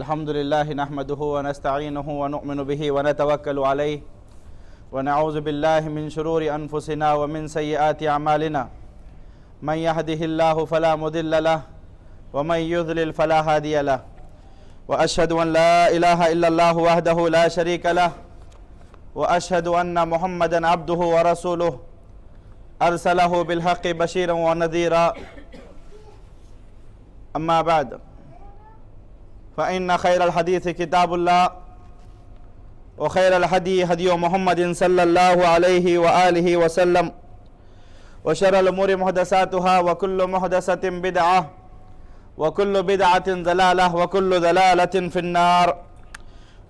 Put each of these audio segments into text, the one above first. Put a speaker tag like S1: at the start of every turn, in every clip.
S1: الحمد لله نحمده ونستعينه ونؤمن به ونتوكل عليه ونعوذ بالله من شرور أنفسنا ومن سيئات أعمالنا من يهده الله فلا مضل له ومن يضلل فلا هادي له وأشهد أن لا إله إلا الله وحده لا شريك له وأشهد أن محمدا عبده ورسوله أرسله بالحق بشيرا ونذيرا أما بعد فإن خير الحديث كتاب الله وخير الهدي هدي محمد صلى الله عليه وآله وسلم وشر الأمور محدثاتها وكل محدثة بدعة وكل بدعة ضلالة وكل ضلالة في النار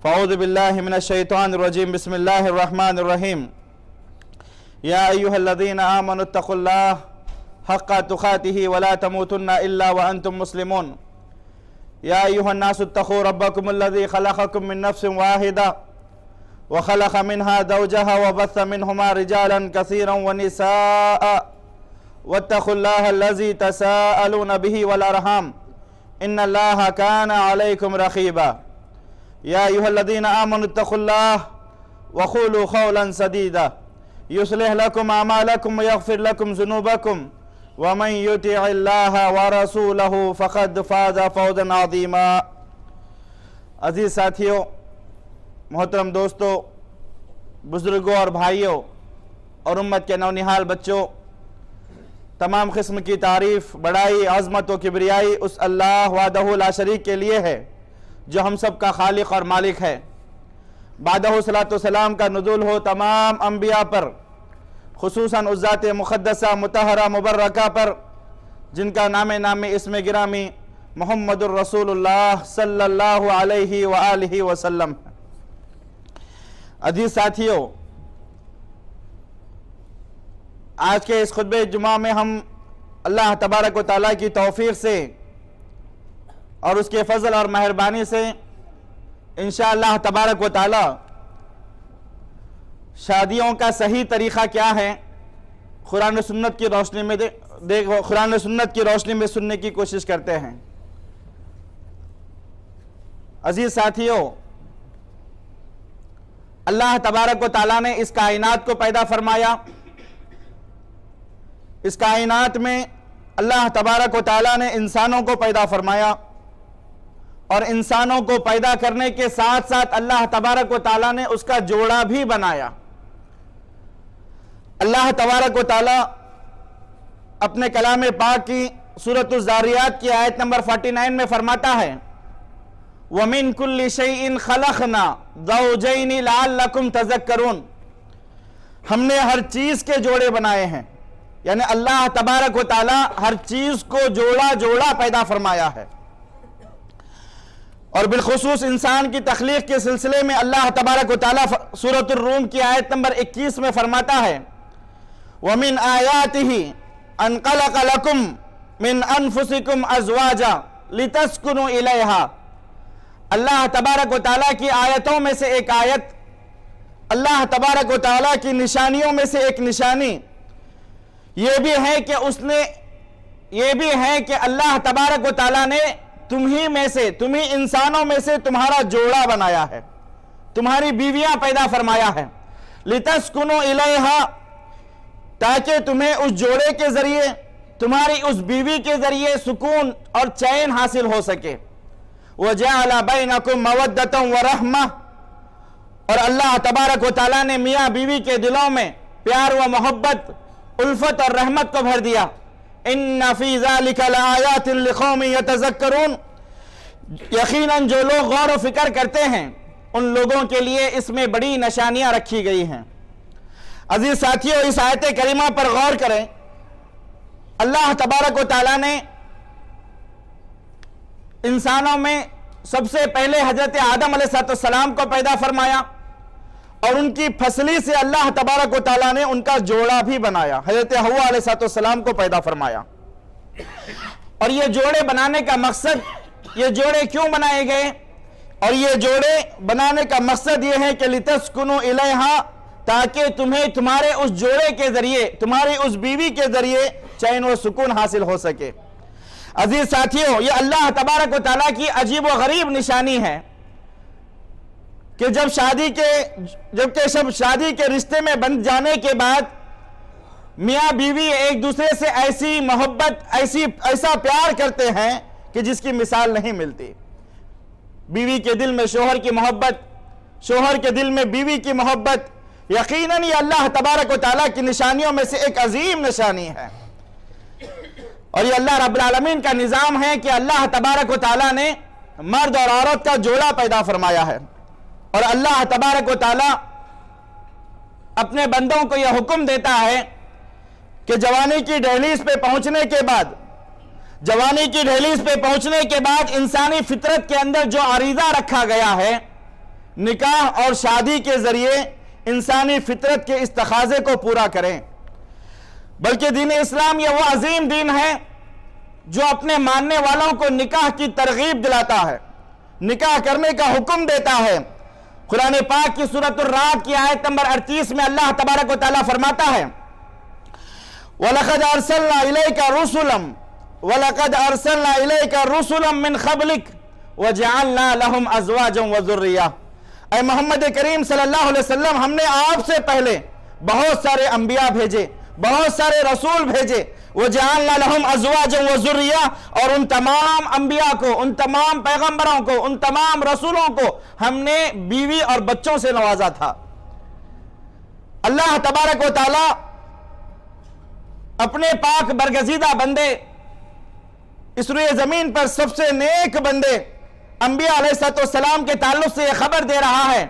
S1: فأعوذ بالله من الشيطان الرجيم بسم الله الرحمن الرحيم يا أيها الذين آمنوا اتقوا الله حق تقاته ولا تموتن إلا وأنتم مسلمون يا أيها الناس اتقوا ربكم الذي خلقكم من نفس واحدة وخلق منها زوجها وبث منهما رجالا كثيرا ونساء واتقوا الله الذي تساءلون به والأرحام إن الله كان عليكم رقيبا يا أيها الذين آمنوا اتقوا الله وقولوا قولا سديدا يصلح لكم أعمالكم ويغفر لكم ذنوبكم ومن يطع الله ورسوله فقد فاز فوزا عظيما عزیز ساتھیوں، محترم دوستوں، بزرگوں اور بھائیوں اور امت کے نونہال بچوں، تمام قسم کی تعریف، بڑائی، عظمت و کبریائی اس اللہ وحدہ لا شریک کے لیے ہے جو ہم سب کا خالق اور مالک ہے۔ بعدہ صلاۃ والسلام کا نزول ہو تمام انبیاء پر، خصوصاً اس ذات مقدسہ مطہرہ مبرکہ پر جن کا نام اسم گرامی محمد الرسول اللہ صلی اللہ علیہ وآلہ وسلم۔ عزیز ساتھیوں، آج کے اس خطبہ جمعہ میں ہم اللہ تبارک و تعالیٰ کی توفیق سے اور اس کے فضل اور مہربانی سے انشاءاللہ تبارک و تعالیٰ شادیوں کا صحیح طریقہ کیا ہے قرآن و سنت کی روشنی میں قرآن و سنت کی روشنی میں سننے کی کوشش کرتے ہیں۔ عزیز ساتھیوں، اللہ تبارک و تعالیٰ نے اس کائنات کو پیدا فرمایا۔ اس کائنات میں اللہ تبارک و تعالیٰ نے انسانوں کو پیدا فرمایا، اور انسانوں کو پیدا کرنے کے ساتھ ساتھ اللہ تبارک و تعالیٰ نے اس کا جوڑا بھی بنایا۔ اللہ تبارک و تعالیٰ اپنے کلام پاک کی سورۃ الذاریات کی آیت نمبر 49 میں فرماتا ہے وَمِن كُلِّ شَيْءٍ خَلَقْنَا زَوْجَيْنِ لَعَلَّكُمْ تَذَكَّرُونَ، ہم نے ہر چیز کے جوڑے بنائے ہیں، یعنی اللہ تبارک و تعالیٰ ہر چیز کو جوڑا جوڑا پیدا فرمایا ہے۔ اور بالخصوص انسان کی تخلیق کے سلسلے میں اللہ تبارک و تعالیٰ سورۃ الروم کی آیت نمبر 21 میں فرماتا ہے وَمِنْ آيَاتِهِ أَنْ خَلَقَ لَكُمْ مِنْ أَنفُسِكُمْ أَزْوَاجًا لِتَسْكُنُوا إِلَيْهَا، اللہ تبارک و تعالیٰ کی آیتوں میں سے ایک آیت، اللہ تبارک و تعالیٰ کی نشانیوں میں سے ایک نشانی یہ بھی ہے کہ اللہ تبارک و تعالیٰ نے تمہیں انسانوں میں سے تمہارا جوڑا بنایا ہے، تمہاری بیویاں پیدا فرمایا ہے، لِتَسْكُنُوا إِلَيْهَا، تاکہ تمہیں اس جوڑے کے ذریعے، تمہاری اس بیوی کے ذریعے سکون اور چین حاصل ہو سکے۔ وَجَعَلَ بَيْنَكُمْ مَوَدَّةً وَرَحْمَةً، اور اللہ تبارک و تعالیٰ نے میاں بیوی کے دلوں میں پیار و محبت، الفت اور رحمت کو بھر دیا۔ ان فی ذلک لآیات لقوم یتذکرون، یقیناً جو لوگ غور و فکر کرتے ہیں ان لوگوں کے لیے اس میں بڑی نشانیاں رکھی گئی ہیں۔ عزیز ساتھیوں، اس آیت کریمہ پر غور کریں۔ اللہ تبارک و تعالیٰ نے انسانوں میں سب سے پہلے حضرت آدم علیہ السلام کو پیدا فرمایا، اور ان کی پھسلی سے اللہ تبارک و تعالیٰ نے ان کا جوڑا بھی بنایا، حضرت حوا علیہ السلام کو پیدا فرمایا۔ اور یہ جوڑے بنانے کا مقصد، یہ جوڑے کیوں بنائے گئے؟ اور یہ جوڑے بنانے کا مقصد یہ ہے کہ لِتَسْكُنُوا إِلَيْهَا، تاکہ تمہیں تمہارے اس جوڑے کے ذریعے، تمہاری اس بیوی کے ذریعے چین و سکون حاصل ہو سکے۔ عزیز ساتھیوں، یہ اللہ تبارک و تعالیٰ کی عجیب و غریب نشانی ہے کہ جب شادی کے رشتے میں بندھ جانے کے بعد میاں بیوی ایک دوسرے سے ایسی محبت ایسا پیار کرتے ہیں کہ جس کی مثال نہیں ملتی. بیوی کے دل میں شوہر کی محبت، شوہر کے دل میں بیوی کی محبت، یقیناً یہ اللہ تبارک و تعالیٰ کی نشانیوں میں سے ایک عظیم نشانی ہے. اور یہ اللہ رب العالمین کا نظام ہے کہ اللہ تبارک و تعالیٰ نے مرد اور عورت کا جوڑا پیدا فرمایا ہے. اور اللہ تبارک و تعالیٰ اپنے بندوں کو یہ حکم دیتا ہے کہ جوانی کی دہلیز پہ پہنچنے کے بعد انسانی فطرت کے اندر جو عریضہ رکھا گیا ہے، نکاح اور شادی کے ذریعے انسانی فطرت کے اس تقاضے کو پورا کریں. بلکہ دین اسلام یہ وہ عظیم دین ہے جو اپنے ماننے والوں کو نکاح کی ترغیب دلاتا ہے، نکاح کرنے کا حکم دیتا ہے. قرآن پاک کی سورۃ الرعد کی آیت نمبر 38 میں اللہ تبارک و تعالیٰ فرماتا ہے وَلَقَدْ أَرْسَلْنَا إِلَيْكَ رُسُلًا مِّن قَبْلِكَ وَجَعَلْنَا لَهُمْ أَزْوَاجًا وَذُرِّيَّةً. اے محمد کریم صلی اللہ علیہ وسلم، ہم نے آپ سے پہلے بہت سارے انبیاء بھیجے، بہت سارے رسول بھیجے. وَجَعَلْنَا لَهُمْ أَزْوَاجًا وَذُرِّيَّةً، اور ان تمام انبیاء کو، ان تمام پیغمبروں کو، ان تمام رسولوں کو ہم نے بیوی اور بچوں سے نوازا تھا. اللہ تبارک و تعالی اپنے پاک برگزیدہ بندے، اس روئے زمین پر سب سے نیک بندے انبیاء علیہ السلام کے تعلق سے یہ خبر دے رہا ہے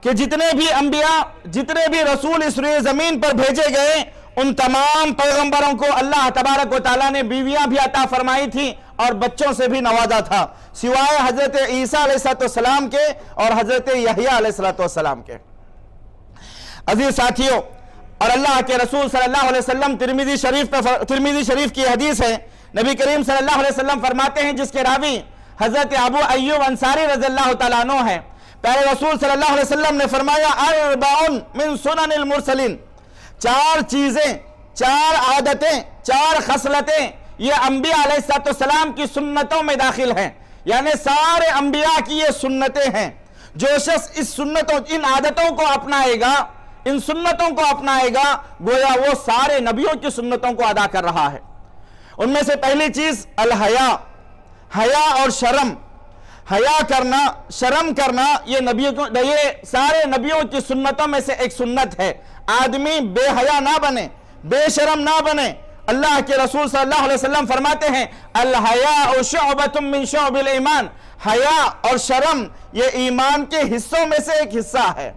S1: کہ جتنے بھی انبیاء، جتنے بھی رسول اس روئے زمین پر بھیجے گئے، ان تمام پیغمبروں کو اللہ تبارک و تعالیٰ نے بیویاں بھی عطا فرمائی تھی اور بچوں سے بھی نوازا تھا، سوائے حضرت عیسیٰ علیہ السلام کے اور حضرت یحییٰ علیہ السلام کے. عزیز ساتھیوں، اور اللہ کے رسول صلی اللہ علیہ وسلم، ترمذی شریف کی حدیث ہے، نبی کریم صلی اللہ علیہ وسلم فرماتے ہیں، جس کے راوی حضرت ابو ایوب انصاری رضی اللہ تعالیٰ عنہ ہیں، پیارے رسول صلی اللہ علیہ وسلم نے فرمایا اربع من سنن المرسلین، 4 چیزیں، 4 عادتیں، 4 خصلتیں یہ انبیاء علیہ السلام کی سنتوں میں داخل ہیں. یعنی سارے انبیاء کی یہ سنتیں ہیں. جو شخص ان عادتوں کو اپنائے گا، ان سنتوں کو اپنائے گا، گویا وہ سارے نبیوں کی سنتوں کو ادا کر رہا ہے. ان میں سے پہلی چیز الحیا، حیا اور شرم. حیا کرنا، شرم کرنا، یہ سارے نبیوں کی سنتوں میں سے ایک سنت ہے. آدمی بے حیا نہ بنے، بے شرم نہ بنے. اللہ کے رسول صلی اللہ علیہ وسلم فرماتے ہیں الحیاء شعبۃ من شعب الایمان، حیا اور شرم یہ ایمان کے حصوں میں سے ایک حصہ ہے.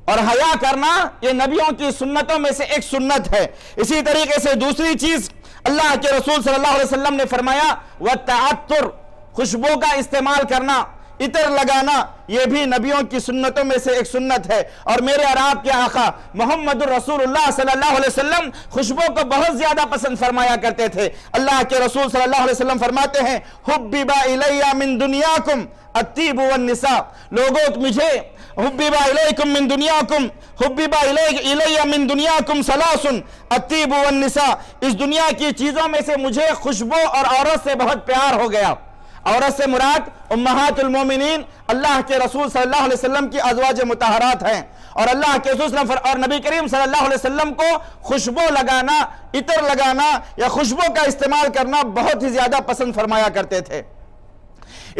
S1: اور حیا کرنا یہ نبیوں کی سنتوں میں سے ایک سنت ہے. اسی طریقے سے دوسری چیز اللہ کے رسول صلی اللہ علیہ وسلم نے فرمایا والتعطر، خوشبو کا استعمال کرنا، عطر لگانا، یہ بھی نبیوں کی سنتوں میں سے ایک سنت ہے. اور میرے اور آپ کے آقا محمد الرسول اللہ صلی اللہ علیہ وسلم خوشبو کو بہت زیادہ پسند فرمایا کرتے تھے. اللہ کے رسول صلی اللہ علیہ وسلم فرماتے ہیں حبب الی من دنیاکم الطیب والنساء، لوگوں مجھے حبب الیکم من دنیاکم، حبب الی من دنیاکم ثلاث الطیب والنساء، اس دنیا کی چیزوں میں سے مجھے خوشبو اور عورت سے بہت پیار ہو گیا. عورت سے مراد امہات المومنین اللہ کے رسول صلی اللہ علیہ وسلم کی ازواج مطہرات ہیں. اور اللہ کے رسول اور نبی کریم صلی اللہ علیہ وسلم کو خوشبو لگانا، عطر لگانا یا خوشبو کا استعمال کرنا بہت ہی زیادہ پسند فرمایا کرتے تھے.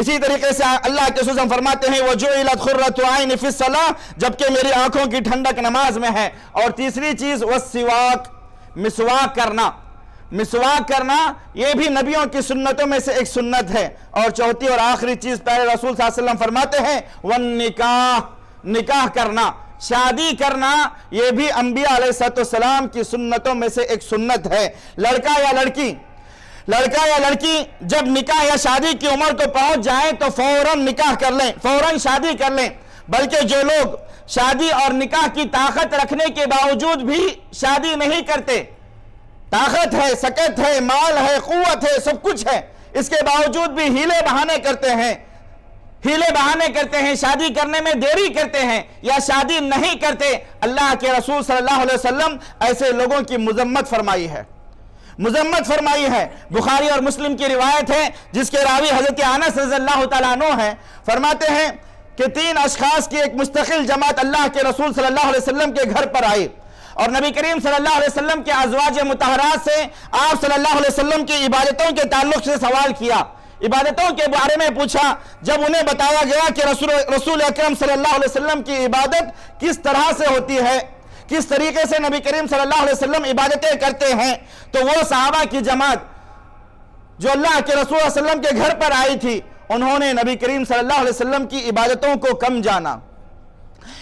S1: اسی طریقے سے اللہ کے رسول فرماتے ہیں وَجُعِلَتْ قُرَّةُ عَيْنِ فِي الصَّلَاةِ، جبکہ میری آنکھوں کی ٹھنڈک نماز میں ہے. اور تیسری چیز والسواک، مسواک کرنا. مسواک کرنا یہ بھی نبیوں کی سنتوں میں سے ایک سنت ہے. اور چوتھی اور آخری چیز پیارے رسول صلی اللہ علیہ وسلم فرماتے ہیں والنکاح، نکاح کرنا، شادی کرنا، یہ بھی انبیاء علیہ السلام کی سنتوں میں سے ایک سنت ہے. لڑکا یا لڑکی جب نکاح یا شادی کی عمر کو پہنچ جائیں تو فوراً نکاح کر لیں، فوراً شادی کر لیں. بلکہ جو لوگ شادی اور نکاح کی طاقت رکھنے کے باوجود بھی شادی نہیں کرتے، طاقت ہے، سکت ہے، مال ہے، قوت ہے، سب کچھ ہے، اس کے باوجود بھی ہیلے بہانے کرتے ہیں، شادی کرنے میں دیری کرتے ہیں یا شادی نہیں کرتے، اللہ کے رسول صلی اللہ علیہ وسلم ایسے لوگوں کی مذمت فرمائی ہے. مذمت فرمائی ہے۔ بخاری اور مسلم کی روایت ہے جس کے راوی حضرت انس رضی اللہ تعالیٰ عنہ ہیں، فرماتے ہیں کہ 3 اشخاص کی ایک مستقل جماعت اللہ کے رسول صلی اللہ علیہ وسلم کے گھر پر آئی اور نبی کریم صلی اللہ علیہ وسلم کے ازواج مطہرات سے آپ صلی اللہ علیہ وسلم کی عبادتوں کے تعلق سے سوال کیا، عبادتوں کے بارے میں پوچھا۔ جب انہیں بتایا گیا کہ رسول اکرم صلی اللہ علیہ وسلم کی عبادت کس طرح سے ہوتی ہے، کس طریقے سے نبی کریم صلی اللہ علیہ وسلم عبادتیں کرتے ہیں، تو وہ صحابہ کی جماعت جو اللہ کے رسول صلی اللہ علیہ وسلم کے گھر پر آئی تھی، انہوں نے نبی کریم صلی اللہ علیہ وسلم کی عبادتوں کو کم جانا۔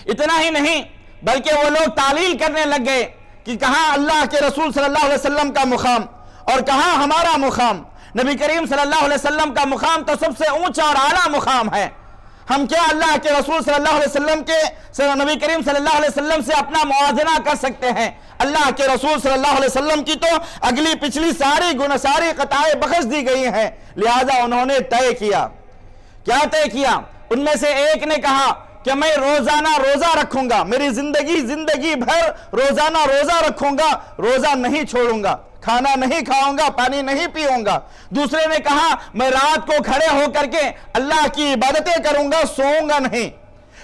S1: اتنا ہی نہیں بلکہ وہ لوگ تعلیل کرنے لگ گئے کہ کہاں اللہ کے رسول صلی اللہ علیہ وسلم کا مقام اور کہاں ہمارا مقام۔ نبی کریم صلی اللہ علیہ وسلم کا مقام تو سب سے اونچا اور اعلیٰ مقام ہے، ہم کیا اللہ کے رسول صلی اللہ علیہ وسلم نبی کریم صلی اللہ علیہ وسلم سے اپنا موازنہ کر سکتے ہیں؟ اللہ کے رسول صلی اللہ علیہ وسلم کی تو اگلی پچھلی ساری خطائیں بخش دی گئی ہیں، لہذا انہوں نے طے کیا۔ کیا طے کیا؟ ان میں سے ایک نے کہا کہ میں روزانہ روزہ رکھوں گا، میری زندگی بھر روزانہ روزہ رکھوں گا، روزہ نہیں چھوڑوں گا، کھانا نہیں کھاؤں گا، پانی نہیں پیوں گا۔ دوسرے نے کہا میں رات کو کھڑے ہو کر کے اللہ کی عبادتیں کروں گا، سوؤں گا نہیں۔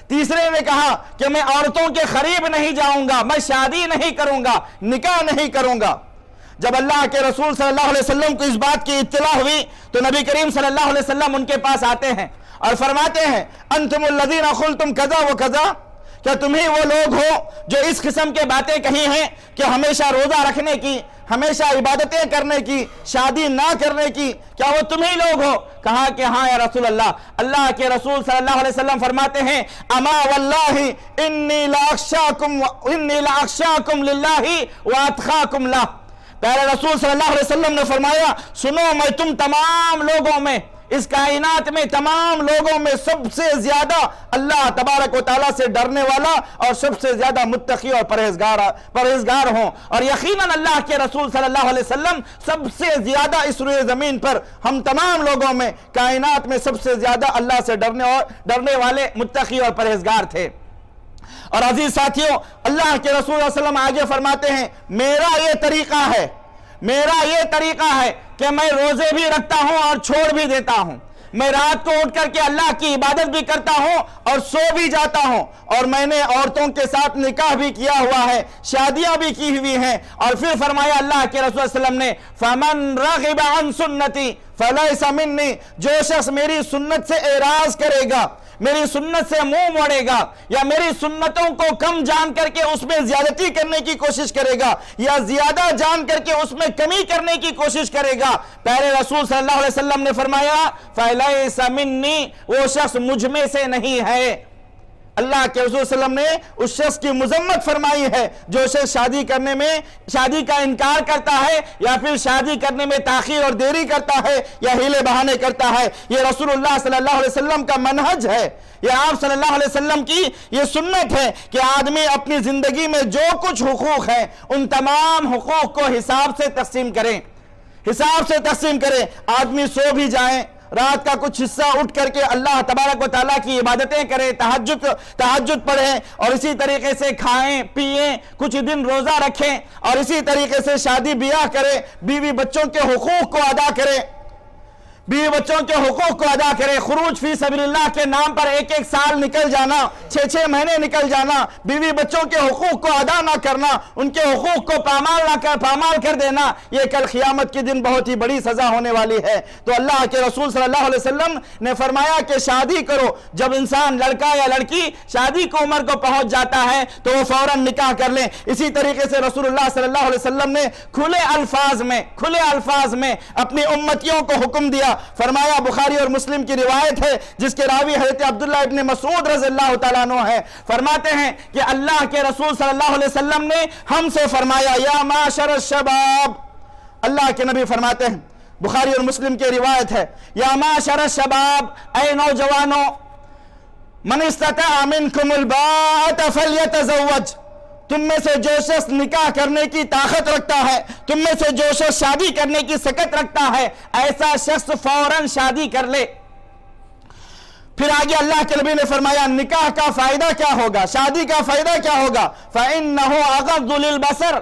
S1: تیسرے نے کہا کہ میں عورتوں کے قریب نہیں جاؤں گا، میں شادی نہیں کروں گا، نکاح نہیں کروں گا۔ جب اللہ کے رسول صلی اللہ علیہ وسلم کو اس بات کی اطلاع ہوئی تو نبی کریم صلی اللہ علیہ وسلم ان کے پاس آتے ہیں اور فرماتے ہیں انتم الذین قلتم کذا و کذا، کیا تم ہی وہ لوگ ہو جو اس قسم کے باتیں کہی ہیں کہ ہمیشہ روزہ رکھنے کی، ہمیشہ عبادتیں کرنے کی، شادی نہ کرنے کی، کیا وہ تم ہی لوگ ہو؟ کہا کہ ہاں یا رسول اللہ۔ اللہ کے رسول صلی اللہ علیہ وسلم فرماتے ہیں اما واللہ انی لاخشاکم للہ واتقاکم لہ۔ پیارے رسول صلی اللہ علیہ وسلم نے فرمایا سنو، میں تم تمام لوگوں میں، اس کائنات میں تمام لوگوں میں سب سے زیادہ اللہ تبارک و تعالیٰ سے ڈرنے والا اور سب سے زیادہ متقی اور پرہیزگار ہوں، اور یقیناً اللہ کے رسول صلی اللہ علیہ وسلم سب سے زیادہ اس روئے زمین پر ہم تمام لوگوں میں کائنات میں سب سے زیادہ اللہ سے ڈرنے والے متقی اور پرہیزگار تھے۔ اور عزیز ساتھیوں، اللہ کے رسول صلی اللہ علیہ وسلم آگے فرماتے ہیں میرا یہ طریقہ ہے کہ میں روزے بھی رکھتا ہوں اور چھوڑ بھی دیتا ہوں، میں رات کو اٹھ کر کے اللہ کی عبادت بھی کرتا ہوں اور سو بھی جاتا ہوں، اور میں نے عورتوں کے ساتھ نکاح بھی کیا ہوا ہے، شادیاں بھی کی ہوئی ہیں۔ اور پھر فرمایا اللہ کے رسول صلی اللہ علیہ وسلم نے فَمَنْ رَغِبَ عَنْ سُنَّتِي فَلَيْسَ مِنِّي، جو شخص میری سنت سے اعراض کرے گا، میری سنت سے منہ موڑے گا، یا میری سنتوں کو کم جان کر کے اس میں زیادتی کرنے کی کوشش کرے گا، یا زیادہ جان کر کے اس میں کمی کرنے کی کوشش کرے گا، پیارے رسول صلی اللہ علیہ وسلم نے فرمایا فَلَيْسَ مِنِّي، وہ شخص مجھ میں سے نہیں ہے۔ اللہ کے رسول صلی اللہ علیہ وسلم نے اس شخص کی مذمت فرمائی ہے جو شخص شادی کا انکار کرتا ہے، یا پھر شادی کرنے میں تاخیر اور دیری کرتا ہے، یا ہیلے بہانے کرتا ہے۔ یہ رسول اللہ صلی اللہ علیہ وسلم کا منہج ہے، یہ آپ صلی اللہ علیہ وسلم کی یہ سنت ہے کہ آدمی اپنی زندگی میں جو کچھ حقوق ہیں ان تمام حقوق کو حساب سے تقسیم کریں۔ آدمی سو بھی جائیں، رات کا کچھ حصہ اٹھ کر کے اللہ تبارک و تعالیٰ کی عبادتیں کریں، تہجد پڑھیں، اور اسی طریقے سے کھائیں پیئیں، کچھ دن روزہ رکھیں، اور اسی طریقے سے شادی بیاہ کریں، بیوی بچوں کے حقوق کو ادا کریں، خروج فی سبیل اللہ کے نام پر ایک سال نکل جانا، 6 مہینے نکل جانا، بیوی بچوں کے حقوق کو ادا نہ کرنا، ان کے حقوق کو پامال کر دینا، یہ کل قیامت کے دن بہت ہی بڑی سزا ہونے والی ہے۔ تو اللہ کے رسول صلی اللہ علیہ وسلم نے فرمایا کہ شادی کرو، جب انسان لڑکا یا لڑکی شادی کی عمر کو پہنچ جاتا ہے تو وہ فوراً نکاح کر لیں۔ اسی طریقے سے رسول اللہ صلی اللہ علیہ وسلم نے کھلے الفاظ میں اپنی امتیوں کو حکم دیا، فرمایا، بخاری اور مسلم کی روایت ہے جس کے راوی حضرت عبداللہ ابن مسعود رضی اللہ تعالیٰ عنہ ہے، فرماتے ہیں کہ اللہ کے رسول صلی اللہ علیہ وسلم نے ہم سے فرمایا یا معاشر الشباب، اللہ کے نبی فرماتے ہیں، بخاری اور مسلم کی روایت ہے، یا معاشر الشباب، اے نوجوانوں، من استطاع منکم الباءۃ فلیتزوج، تم میں سے جو شخص نکاح کرنے کی طاقت رکھتا ہے، تم میں سے جو شخص شادی کرنے کی سکت رکھتا ہے، ایسا شخص فوراً شادی کر لے۔ پھر آگے اللہ کے نبی نے فرمایا نکاح کا فائدہ کیا ہوگا، شادی کا فائدہ کیا ہوگا؟ فَإِنَّهُ أَغَضُّ لِلْبَصَرِ،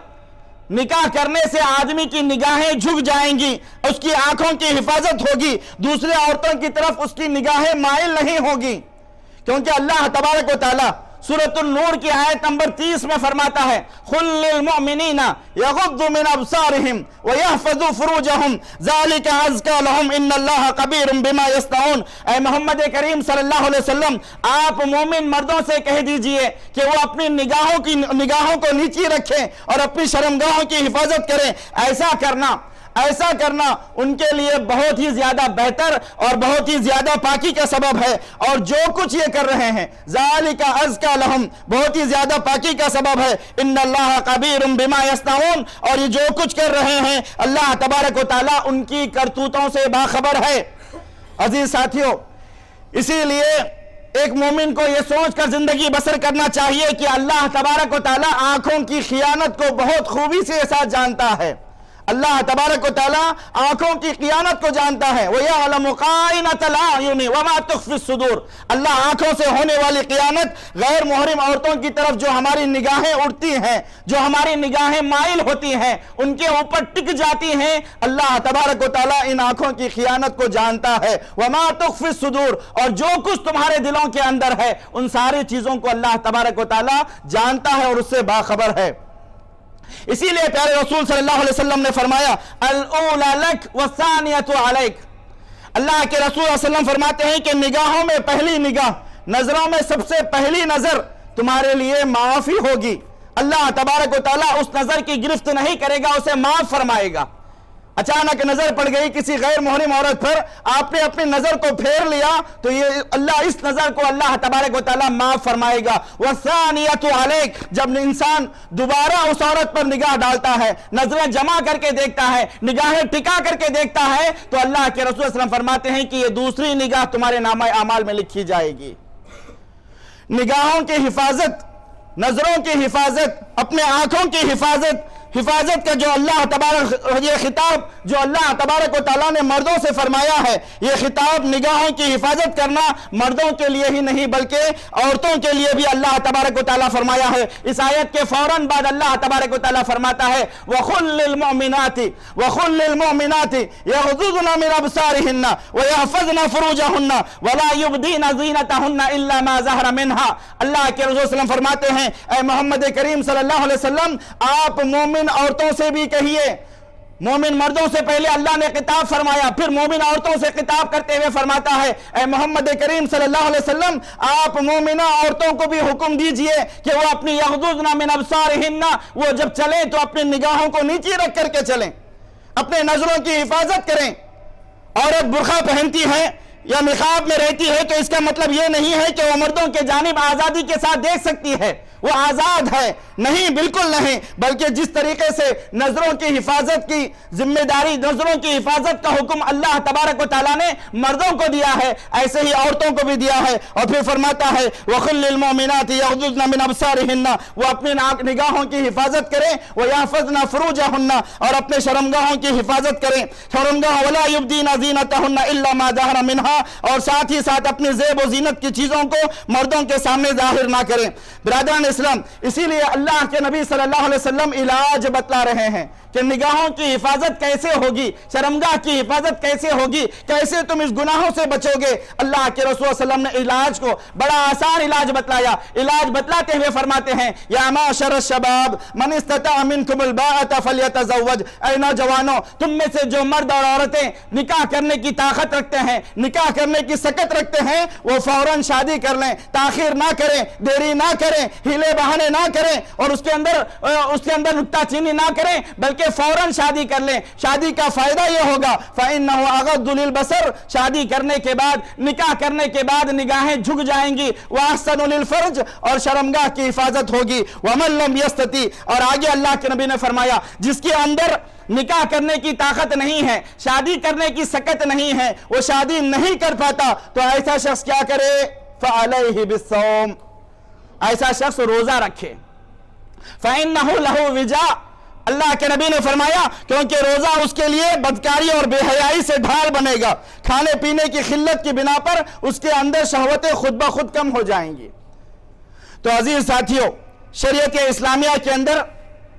S1: نکاح کرنے سے آدمی کی نگاہیں جھک جائیں گی، اس کی آنکھوں کی حفاظت ہوگی، دوسرے عورتوں کی طرف اس کی نگاہیں مائل نہیں ہوگی، کیونکہ اللہ تبارک و تعالی سورۃ النور کی آیت نمبر 30 میں فرماتا ہے قُل لِّلْمُؤْمِنِينَ يَغُضُّوا مِنْ أَبْصَارِهِمْ وَيَحْفَظُوا فُرُوجَهُمْ ذَلِكَ أَزْكَىٰ لَهُمْ إِنَّ اللَّهَ خَبِيرٌ بِمَا يَصْنَعُونَ۔ اے محمد کریم صلی اللہ علیہ وسلم، آپ مومن مردوں سے کہہ دیجئے کہ وہ اپنی نگاہوں کو نیچی رکھیں اور اپنی شرمگاہوں کی حفاظت کریں۔ ایسا کرنا ان کے لیے بہت ہی زیادہ بہتر اور بہت ہی زیادہ پاکی کا سبب ہے، اور جو کچھ یہ کر رہے ہیں ذالک ازکیٰ لہم، بہت ہی زیادہ پاکی کا سبب ہے۔ ان اللہ خبیر بما یصنعون، اور یہ جو کچھ کر رہے ہیں اللہ تبارک و تعالیٰ ان کی کرتوتوں سے باخبر ہے۔ عزیز ساتھیوں، اسی لیے ایک مومن کو یہ سوچ کر زندگی بسر کرنا چاہیے کہ اللہ تبارک و تعالیٰ آنکھوں کی خیانت کو بہت خوبی سے ساتھ جانتا ہے۔ اللہ تبارک و تعالیٰ آنکھوں کی خیانت کو جانتا ہے۔ وَيَعْلَمُ خَائِنَةَ الْأَعْيُنِ وَمَا تُخْفِي الصُّدُورُ، اللہ آنکھوں سے ہونے والی خیانت، غیر محرم عورتوں کی طرف جو ہماری نگاہیں اڑتی ہیں، جو ہماری نگاہیں مائل ہوتی ہیں، ان کے اوپر ٹک جاتی ہیں، اللہ تبارک و تعالیٰ ان آنکھوں کی خیانت کو جانتا ہے۔ وَمَا تُخْفِي الصُّدُورُ، اور جو کچھ تمہارے دلوں کے اندر ہے ان ساری چیزوں کو اللہ تبارک و تعالیٰ جانتا ہے اور اس سے باخبر ہے۔ اسی لیے پیارے رسول صلی اللہ علیہ وسلم نے فرمایا الاولی لک والثانیۃ علیک، اللہ کے رسول صلی اللہ علیہ وسلم فرماتے ہیں کہ نگاہوں میں پہلی نگاہ، نظروں میں سب سے پہلی نظر تمہارے لیے معافی ہوگی۔ اللہ تبارک و تعالیٰ اس نظر کی گرفت نہیں کرے گا، اسے معاف فرمائے گا۔ اچانک نظر پڑ گئی کسی غیر محرم عورت پر، آپ نے اپنی نظر کو پھیر لیا تو یہ اللہ اس نظر کو اللہ تبارک و تعالیٰ معاف فرمائے گا۔ وَالثَّانِيَةُ عَلَيْكَ، جب انسان دوبارہ اس عورت پر نگاہ ڈالتا ہے، نظریں جمع کر کے دیکھتا ہے، نگاہیں ٹکا کر کے دیکھتا ہے، تو اللہ کے رسول صلی اللہ علیہ وسلم فرماتے ہیں کہ یہ دوسری نگاہ تمہارے نامہ اعمال میں لکھی جائے گی۔ نگاہوں کی حفاظت، نظروں کی حفاظت، اپنے آنکھوں کی حفاظت کا جو اللہ تبارک، یہ خطاب جو اللہ تبارک و تعالیٰ نے مردوں سے فرمایا ہے، یہ خطاب نگاہوں کی حفاظت کرنا مردوں کے لیے ہی نہیں بلکہ عورتوں کے لیے بھی اللہ تبارک و تعالیٰ فرمایا ہے۔ اس آیت کے فوراً بعد اللہ تبارک و تعالیٰ فرماتا ہے وَقُل لِّلْمُؤْمِنَاتِ يَغْضُضْنَ مِنْ أَبْصَارِهِنَّ وَيَحْفَظْنَ فُرُوجَهُنَّ وَلَا يُبْدِينَ زِينَتَهُنَّ إِلَّا مَا ظَهَرَ مِنْهَا۔ اللہ کے رسول صلی اللہ علیہ وسلم فرماتے ہیں اے محمد کریم صلی اللہ علیہ وسلم، آپ مومن عورتوں سے بھی کہیے، مومن مردوں سے پہلے اللہ نے خطاب فرمایا، پھر مومن عورتوں سے خطاب کرتے ہوئے فرماتا ہے اے محمد کریم صلی اللہ علیہ وسلم، آپ مومنہ عورتوں کو بھی حکم دیجئے کہ وہ اپنی یغضضن من ابصارہن، وہ جب چلیں تو اپنی نگاہوں کو نیچی رکھ کر کے چلیں، اپنے نظروں کی حفاظت کریں۔ عورت برقع پہنتی ہے یا نقاب میں رہتی ہے تو اس کا مطلب یہ نہیں ہے کہ وہ مردوں کے جانب آزادی کے ساتھ دیکھ سکتی ہے، وہ آزاد ہے، نہیں، بالکل نہیں، بلکہ جس طریقے سے نظروں کی حفاظت کی ذمہ داری، نظروں کی حفاظت کا حکم اللہ تبارک و تعالیٰ نے مردوں کو دیا ہے، ایسے ہی عورتوں کو بھی دیا ہے۔ اور پھر فرماتا ہے وَقُل لِّلْمُؤْمِنَاتِ يَغْضُضْنَ مِنْ أَبْصَارِهِنَّ، وہ اپنی نگاہوں کی حفاظت کریں، وَيَحْفَظْنَ فُرُوجَهُنَّ، اور اپنے شرمگاہوں کی حفاظت کریں، شرمگاہ وَلَا يُبْدِينَ زِينَتَهُنَّ إِلَّا مَا ظَهَرَ مِنْهَا، اور ساتھ ہی ساتھ اپنی زیب و زینت کی چیزوں کو مردوں کے سامنے ظاہر نہ کریں۔ برادران اسلام، اسی لیے اللہ کے نبی صلی اللہ علیہ وسلم علاج بتلا رہے ہیں کہ نگاہوں کی حفاظت کیسے ہوگی، شرمگاہ کی حفاظت کیسے ہوگی، کیسے تم اس گناہوں سے بچو گے۔ اللہ کے رسول صلی اللہ علیہ وسلم نے علاج کو بڑا آسان علاج بتلایا۔ علاج بتلاتے ہوئے فرماتے ہیں یا معاشر الشباب من استطاع منکم الباءۃ فلیتزوج، اے نوجوانوں، تم میں سے جو مرد اور عورتیں نکاح کرنے کی طاقت رکھتے ہیں، نکاح کرنے کی سکت رکھتے ہیں، وہ فوراً شادی کر لیں، تاخیر نہ کریں، دیری نہ کریں، ہیلے بہانے نہ کریں، اور اس کے اندر نکتہ چینی نہ کریں، بلکہ فوراً شادی کر لیں۔ شادی کا فائدہ یہ ہوگا فَإِنَّهُ أَغَضُّ لِلْبَصَرِ، شادی کرنے کے بعد، نکاح کرنے کے بعد نگاہیں جھک جائیں گی، وَأَحْسَنُ لِلْفَرْجِ، اور شرمگاہ کی حفاظت ہوگی، وَمَن لَّمْ يَسْتَطِعْ، اور آگے اللہ کے نبی نے فرمایا جس کے اندر نکاح کرنے کی طاقت نہیں ہے، شادی کرنے کی سکت نہیں ہے، وہ شادی نہیں کر پاتا، تو ایسا شخص کیا کرے؟ فَعَلَيْهِ بِالصَّوْمِ، ایسا شخص روزہ رکھے۔ فَإِنَّهُ لَهُ وِجَاءٌ، اللہ کے نبی نے فرمایا کیونکہ روزہ اس کے لیے بدکاری اور بے حیائی سے ڈھال بنے گا، کھانے پینے کی قلت کی بنا پر اس کے اندر شہوتیں خود بخود کم ہو جائیں گی۔ تو عزیز ساتھیوں، شریعت اسلامیہ کے اندر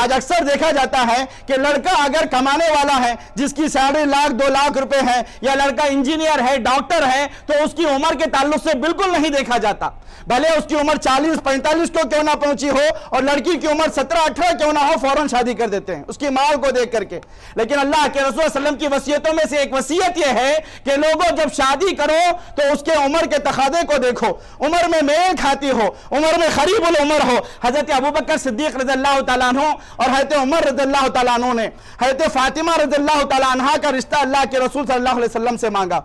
S1: آج اکثر دیکھا جاتا ہے کہ لڑکا اگر کمانے والا ہے، جس کی سیلری 1,00,000-2,00,000 روپے ہے، یا لڑکا انجینئر ہے، ڈاکٹر ہے، تو اس کی عمر کے تعلق سے بالکل نہیں دیکھا جاتا، بھلے اس کی عمر 40-45 کو کیوں نہ پہنچی ہو اور لڑکی کی عمر 17-18 کیوں نہ ہو، فوراً شادی کر دیتے ہیں اس کی مال کو دیکھ کر کے۔ لیکن اللہ کے رسول صلی اللہ علیہ وسلم کی وصیتوں میں سے ایک وصیت یہ ہے کہ لوگوں جب شادی کرو تو اس کے عمر کے تقاضے کو دیکھو، عمر میں میل کھاتی ہو، عمر میں قریب العمر ہو۔ حضرت ابوبکر صدیق رضی اللہ تعالیٰ عنہ اور حضرت عمر رضی اللہ تعالیٰ عنہ نے حضرت فاطمہ رضی اللہ تعالیٰ عنہ کا رشتہ اللہ کے رسول صلی اللہ علیہ وسلم سے مانگا۔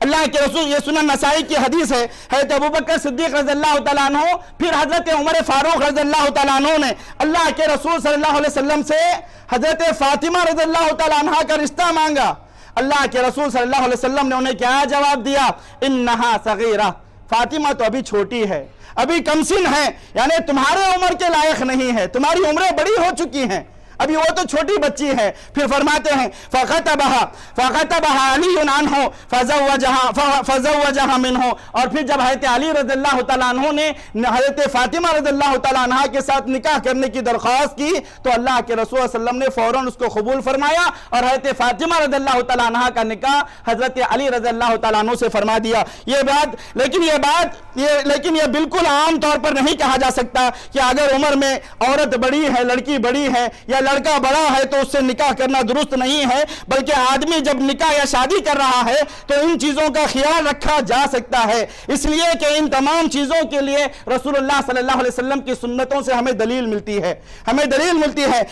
S1: اللہ کے رسول، یہ سنن نسائی کی حدیث ہے، حضرت ابوبکر صدیق رضی اللہ تعالیٰ عنہ پھر حضرت عمر فاروق رضی اللہ تعالیٰ عنہ نے اللہ کے رسول صلی اللہ علیہ وسلم سے حضرت فاطمہ رضی اللہ تعالیٰ عنہ کا رشتہ مانگا۔ اللہ کے رسول صلی اللہ علیہ وسلم نے انہیں کیا جواب دیا؟ انہا صغیرہ، فاطمہ تو ابھی چھوٹی ہے، ابھی کم سن ہے، یعنی تمہارے عمر کے لائق نہیں ہے، تمہاری عمریں بڑی ہو چکی ہیں، ابھی وہ تو چھوٹی بچی ہے۔ پھر فرماتے ہیں فَخَطَبَهَا عَلِيٌّ عَنْهُ فَزَوَّجَهَا مِنْهُ، اور پھر جب حضرت علی رضی اللہ تعالیٰ عنہ نے حضرت فاطمہ رضی اللہ تعالیٰ عنہ کے ساتھ نکاح کرنے کی درخواست کی تو اللہ کے رسول صلی اللہ علیہ وسلم نے فوراً اس کو قبول فرمایا اور حضرت فاطمہ رضی اللہ تعالیٰ عنہ کا نکاح حضرت علی رضی اللہ تعالیٰ عنہ سے فرما دیا۔ لیکن یہ بالکل عام طور پر نہیں کہا جا سکتا کہ اگر عمر میں عورت بڑی ہے، لڑکی بڑی ہے یا لڑکا بڑا ہے تو اس سے نکاح کرنا درست نہیں ہے، بلکہ آدمی جب نکاح یا شادی کر رہا ہے تو ان چیزوں کا خیال رکھا جا سکتا ہے، اس لیے کہ ان تمام چیزوں کے لیے رسول اللہ صلی اللہ علیہ وسلم کی سنتوں سے ہمیں دلیل ملتی ہے،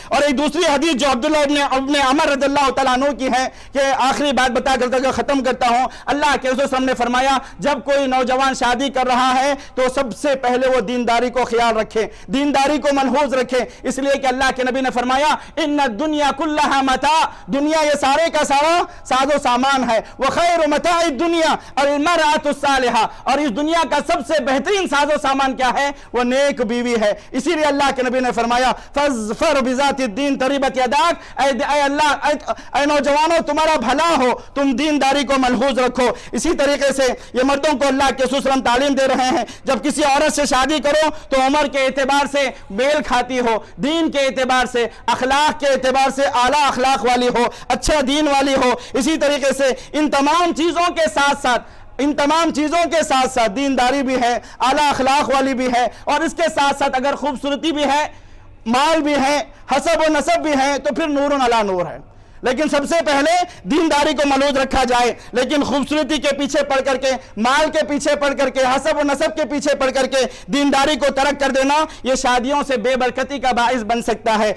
S1: اور ایک دوسری حدیث جو عبداللہ ابن عمر رضی اللہ تعالیٰ عنہ کی ہے، کہ آخری بات بتا کر ختم کرتا ہوں، اللہ کے رسول صلی اللہ علیہ وسلم نے فرمایا جب کوئی نوجوان شادی کر رہا ہے تو سب سے پہلے وہ دینداری کو خیال رکھے، دینداری کو ملحوظ رکھے، اس لیے کہ اللہ کے نبی نے فرمایا ان الدنیا کلھا متاع، دنیا یہ سارے کا سارا ساز و سامان ہے، وخیر متاع الدنیا المرأۃ الصالحہ، اور اس دنیا کا سب سے بہترین ساز و سامان کیا ہے؟ وہ نیک بیوی ہے۔ اسی لیے اللہ کے نبی نے فرمایا فاظفر بذات الدین تربت یداک، اے نوجوانوں تمہارا بھلا ہو، تم دینداری کو ملحوظ رکھو۔ اسی طریقے سے یہ مردوں کو اللہ کے رسول صلی اللہ علیہ وسلم تعلیم دے رہے ہیں، جب کسی عورت سے شادی کرو تو عمر کے اعتبار سے میل کھاتی ہو، دین کے اعتبار سے، اخلاق کے اعتبار سے اعلیٰ اخلاق والی ہو، اچھا دین والی ہو۔ اسی طریقے سے ان تمام چیزوں کے ساتھ ساتھ دینداری بھی ہے، اعلیٰ اخلاق والی بھی ہے، اور اس کے ساتھ ساتھ اگر خوبصورتی بھی ہے، مال بھی ہے، حسب و نسب بھی ہے تو پھر نور علی نور ہے۔ لیکن سب سے پہلے دینداری کو ملحوظ رکھا جائے، لیکن خوبصورتی کے پیچھے پڑ کر کے، مال کے پیچھے پڑ کر کے، حسب و نسب کے پیچھے پڑ کر کے دینداری کو ترک کر دینا یہ شادیوں سے بے برکتی کا باعث بن سکتا ہے۔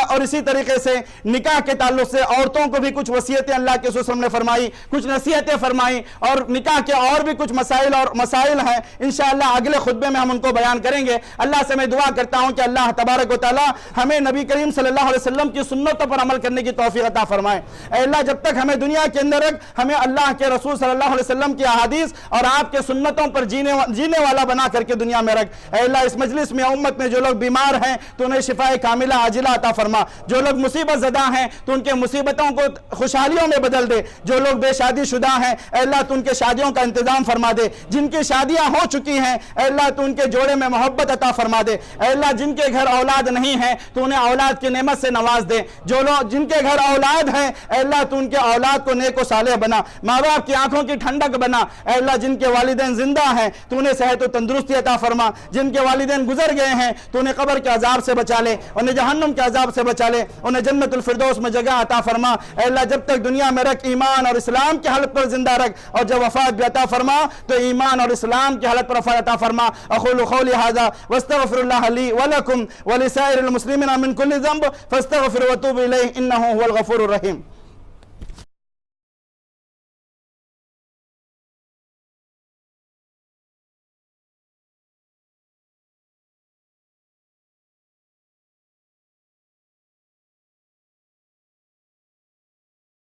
S1: اور اسی طریقے سے نکاح کے تعلق سے عورتوں کو بھی کچھ وصیتیں اللہ کے رسول صلی اللہ علیہ وسلم نے فرمائی، کچھ نصیحتیں فرمائی، اور نکاح کے اور بھی کچھ مسائل ہیں، انشاءاللہ اگلے خطبے میں ہم ان کو بیان کریں گے۔ اللہ سے میں دعا کرتا ہوں کہ اللہ تبارک و تعالی ہمیں نبی کریم صلی اللہ علیہ وسلم کی سنتوں پر عمل کرنے کی توفیق عطا فرمائے۔ اے اللہ جب تک ہمیں دنیا کے اندر رکھ، ہمیں اللہ کے رسول صلی اللہ علیہ وسلم کی احادیث اور آپ کے سنتوں پر جینے والا بنا کر کے دنیا میں رکھ۔ اے اللہ اس مجلس میں امت میں جو لوگ بیمار ہیں تو انہیں شفاء کاملہ عاجلہ عطا فرما، جو لوگ مصیبت زدہ ہیں تو ان کے مصیبتوں کو خوشحالیوں میں بدل دے، جو لوگ بے شادی شدہ ہیں اے اللہ تو ان کے شادیوں کا انتظام فرما دے، جن کی شادیاں ہو چکی ہیں اے اللہ تو ان کے جوڑے میں محبت عطا فرما دے، اے اللہ جن کے گھر اولاد نہیں ہیں تو انہیں اولاد کی نعمت سے نواز دے، جو لوگ جن کے گھر اولاد ہیں اے اللہ تو ان کے اولاد کو نیک و صالح بنا، ماں باپ کی آنکھوں کی ٹھنڈک بنا، اے اللہ جن کے والدین زندہ ہیں تو انہیں صحت و تندرستی عطا فرما، جن کے والدین گزر گئے ہیں تو انہیں قبر کے عذاب سے بچا لے، انہیں جہنم کے عذاب سے بچا لے، انہیں جنت الفردوس میں جگہ عطا فرما، اے اللہ جب تک دنیا میں رکھ ایمان اور اسلام کی حالت پر زندہ رکھ، اور جب وفات بھی عطا فرما تو ایمان اور اسلام کی حالت پر وفات عطا فرما۔ اقول قولی ھذا واستغفر اللہ لی ولکم ولسائر المسلمین من کل ذنب فاستغفروا وتوبوا الیہ انہ هو الغفور الرحیم۔